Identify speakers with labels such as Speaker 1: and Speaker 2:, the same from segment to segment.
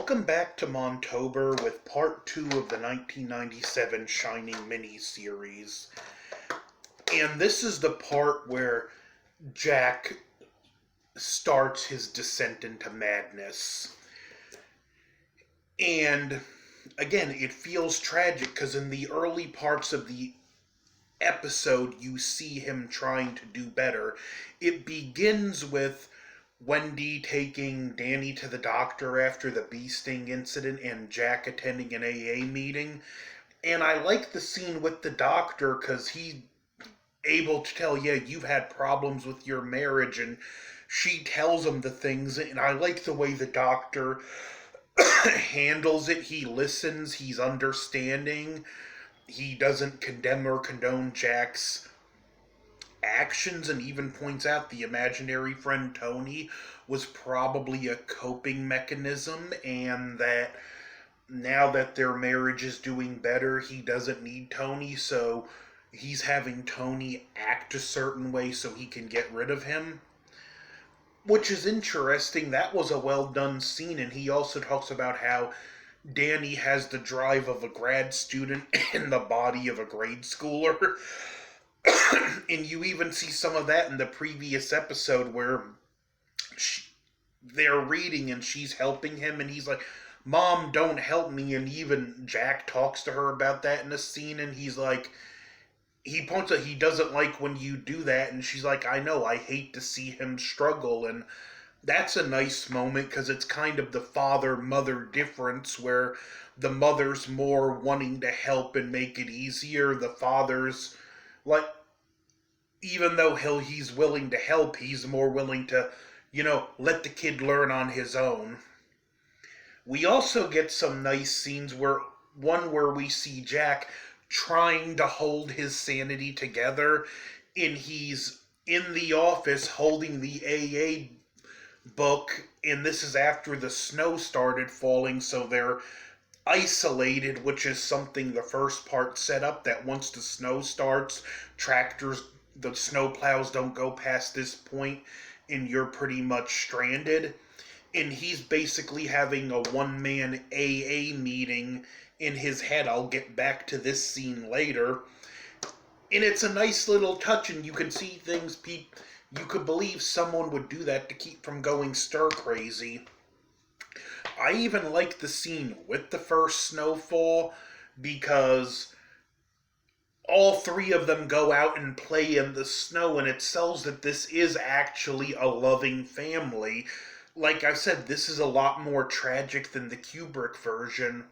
Speaker 1: Welcome back to Montober with part 2 of the 1997 Shining miniseries. And this is the part where Jack starts his descent into madness. And again, it feels tragic because in the early parts of the episode, you see him trying to do better. It begins with Wendy taking Danny to the doctor after the bee sting incident and Jack attending an AA meeting. And I like the scene with the doctor because he's able to tell, yeah, you've had problems with your marriage, and she tells him the things. And I like the way the doctor handles it. He listens, he's understanding. He doesn't condemn or condone Jack's actions, and even points out the imaginary friend Tony was probably a coping mechanism, and that now that their marriage is doing better, he doesn't need Tony, so he's having Tony act a certain way so he can get rid of him. Which is interesting. That was a well done scene, and he also talks about how Danny has the drive of a grad student and the body of a grade schooler. And you even see some of that in the previous episode where they're reading and she's helping him, and he's like, Mom, don't help me. And even Jack talks to her about that in a scene, and he's like, he points out he doesn't like when you do that, and she's like, I know, I hate to see him struggle. And that's a nice moment because it's kind of the father-mother difference where the mother's more wanting to help and make it easier. The father's like, even though he's willing to help, he's more willing to, let the kid learn on his own. We also get some nice scenes where we see Jack trying to hold his sanity together, and he's in the office holding the AA book, and this is after the snow started falling, so they're isolated, which is something the first part set up, that once the snow starts, the snow plows don't go past this point, and you're pretty much stranded. And he's basically having a one-man AA meeting in his head. I'll get back to this scene later. And it's a nice little touch, and you can see things you could believe someone would do that to keep from going stir-crazy. I even like the scene with the first snowfall because all three of them go out and play in the snow, and it sells that this is actually a loving family. Like I said, this is a lot more tragic than the Kubrick version.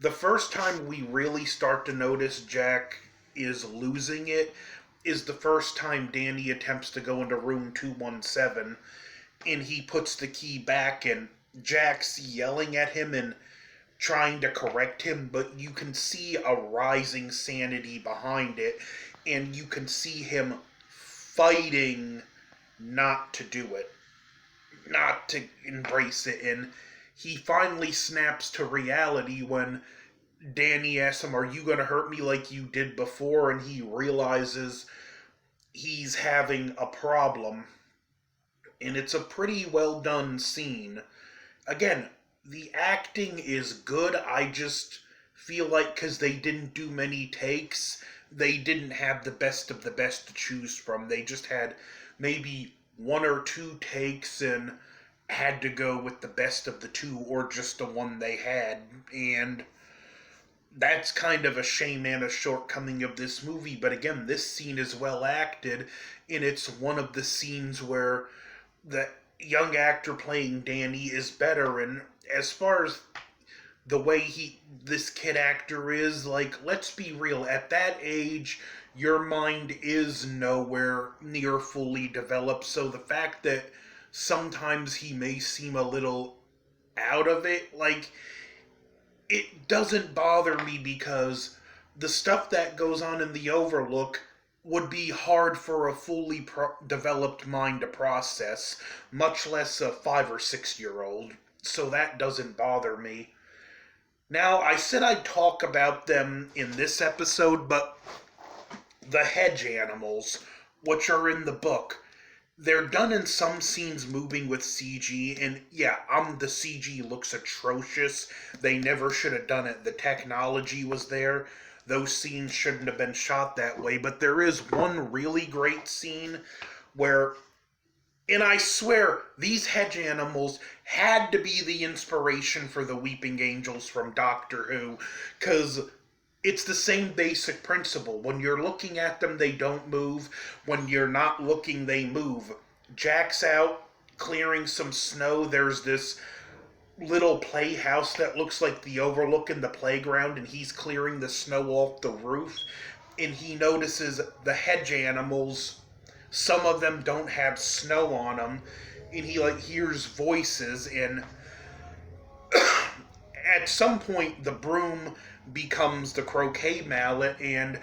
Speaker 1: The first time we really start to notice Jack is losing it is the first time Danny attempts to go into room 217, and he puts the key back, and Jack's yelling at him and trying to correct him, but you can see a rising sanity behind it, and you can see him fighting not to do it, not to embrace it, and he finally snaps to reality when Danny asks him, are you going to hurt me like you did before? And he realizes he's having a problem, and it's a pretty well done scene. Again, the acting is good. I just feel like because they didn't do many takes, they didn't have the best of the best to choose from. They just had maybe one or two takes and had to go with the best of the two or just the one they had. And that's kind of a shame and a shortcoming of this movie. But again, this scene is well acted, and it's one of the scenes where the young actor playing Danny is better. And as far as the way this kid actor is, like, let's be real, at that age, your mind is nowhere near fully developed, so the fact that sometimes he may seem a little out of it, like, it doesn't bother me because the stuff that goes on in the Overlook would be hard for a fully developed mind to process, much less a 5 or 6 year old, so that doesn't bother me. Now, I said I'd talk about them in this episode, but the hedge animals, which are in the book, they're done in some scenes moving with CG, and yeah, the CG looks atrocious. They never should have done it. The technology was there. Those scenes shouldn't have been shot that way, but there is one really great scene where, and I swear, these hedge animals had to be the inspiration for the Weeping Angels from Doctor Who, because it's the same basic principle. When you're looking at them, they don't move. When you're not looking, they move. Jack's out clearing some snow. There's this little playhouse that looks like the overlook in the playground, and he's clearing the snow off the roof. And he notices the hedge animals. Some of them don't have snow on them, and he like hears voices. And at some point, the broom becomes the croquet mallet, and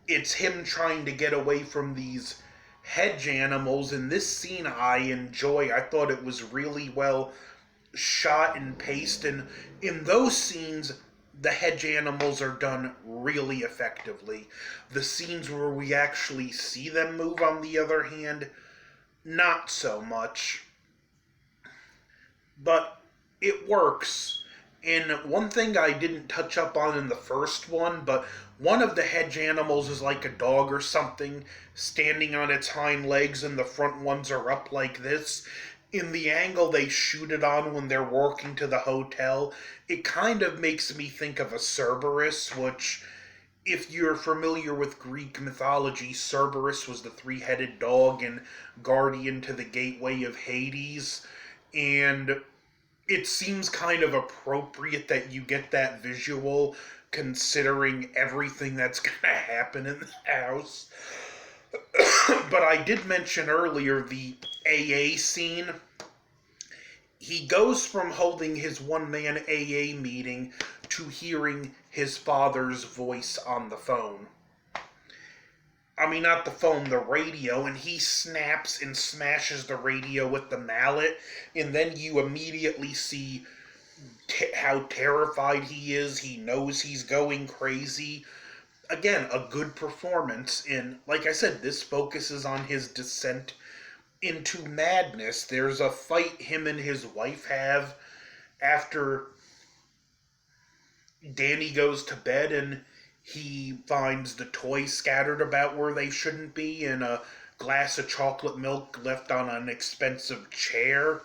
Speaker 1: it's him trying to get away from these hedge animals. And this scene I enjoy. I thought it was really well shot and paced, and in those scenes the hedge animals are done really effectively. The scenes where we actually see them move, on the other hand, not so much. But it works. And one thing I didn't touch up on in the first one, but one of the hedge animals is like a dog or something, standing on its hind legs, and the front ones are up like this. In the angle they shoot it on when they're walking to the hotel, it kind of makes me think of a Cerberus, which, if you're familiar with Greek mythology, Cerberus was the three-headed dog and guardian to the gateway of Hades. And it seems kind of appropriate that you get that visual, considering everything that's going to happen in the house. But I did mention earlier the AA scene. He goes from holding his one-man AA meeting to hearing his father's voice on the phone. I mean, not the phone, the radio, and he snaps and smashes the radio with the mallet, and then you immediately see how terrified he is. He knows he's going crazy. Again, a good performance, and like I said, this focuses on his descent into madness. There's a fight him and his wife have after Danny goes to bed, and he finds the toys scattered about where they shouldn't be, and a glass of chocolate milk left on an expensive chair.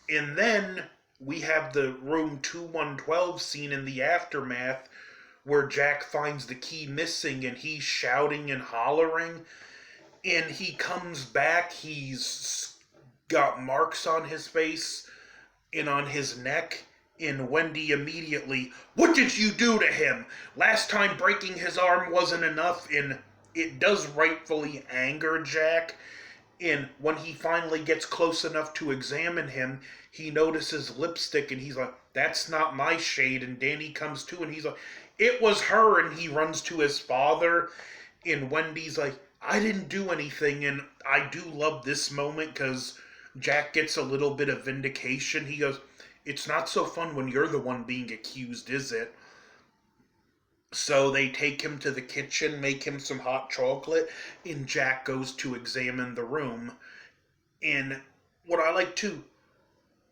Speaker 1: And then we have the room 2112 scene in the aftermath, where Jack finds the key missing, and he's shouting and hollering. And he comes back, he's got marks on his face and on his neck. And Wendy immediately, "What did you do to him? Last time breaking his arm wasn't enough." And it does rightfully anger Jack. And when he finally gets close enough to examine him, he notices lipstick, and he's like, "That's not my shade." And Danny comes to, and he's like, "It was her." And he runs to his father, and Wendy's like, "I didn't do anything." And I do love this moment because Jack gets a little bit of vindication. He goes, "It's not so fun when you're the one being accused, is it?" So they take him to the kitchen, make him some hot chocolate, and Jack goes to examine the room. And what I like too,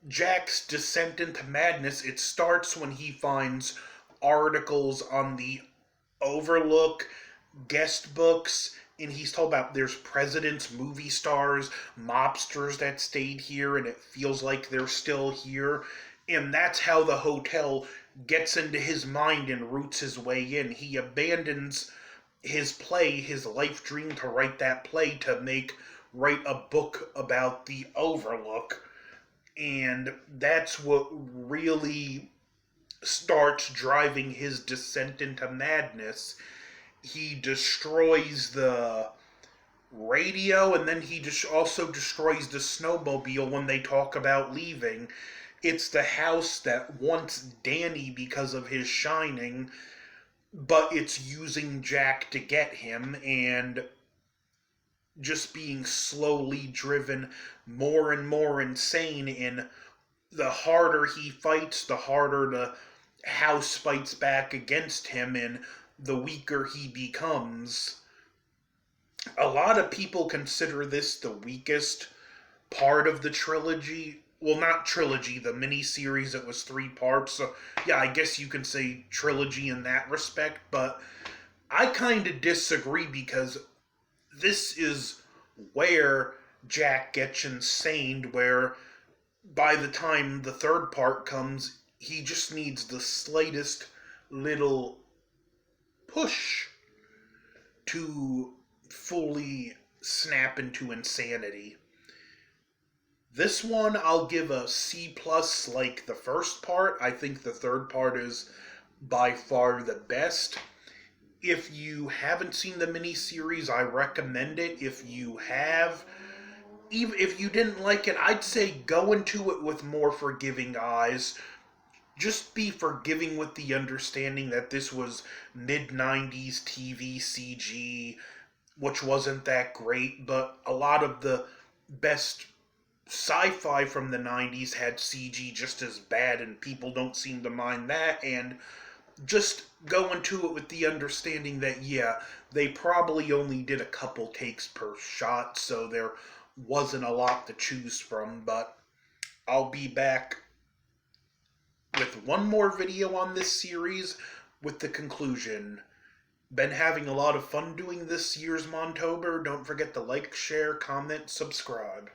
Speaker 1: Jack's descent into madness, it starts when he finds articles on the Overlook, guest books, and he's told about there's presidents, movie stars, mobsters that stayed here, and it feels like they're still here. And that's how the hotel gets into his mind and roots his way in. He abandons his play, his life dream to write that play, to write a book about the Overlook. And that's what really starts driving his descent into madness. He destroys the radio, and then he also destroys the snowmobile when they talk about leaving. It's the house that wants Danny because of his shining, but it's using Jack to get him, and just being slowly driven more and more insane. And the harder he fights, the harder the house fights back against him, and the weaker he becomes. A lot of people consider this the weakest part of the trilogy. Well, not trilogy, the miniseries. It was 3 parts. So, yeah, I guess you can say trilogy in that respect. But I kind of disagree because this is where Jack gets insane, where by the time the third part comes, he just needs the slightest little push to fully snap into insanity. This one I'll give a C plus like the first part. I think the third part is by far the best. If you haven't seen the miniseries, I recommend it. If you have, even if you didn't like it, I'd say go into it with more forgiving eyes. Just be forgiving with the understanding that this was mid 90s TV CG, which wasn't that great, but a lot of the best sci-fi from the 90s had CG just as bad, and people don't seem to mind that. And just go into it with the understanding that, yeah, they probably only did a couple takes per shot, so there wasn't a lot to choose from. But I'll be back with one more video on this series with the conclusion. Been having a lot of fun doing this year's Montober. Don't forget to like, share, comment, subscribe.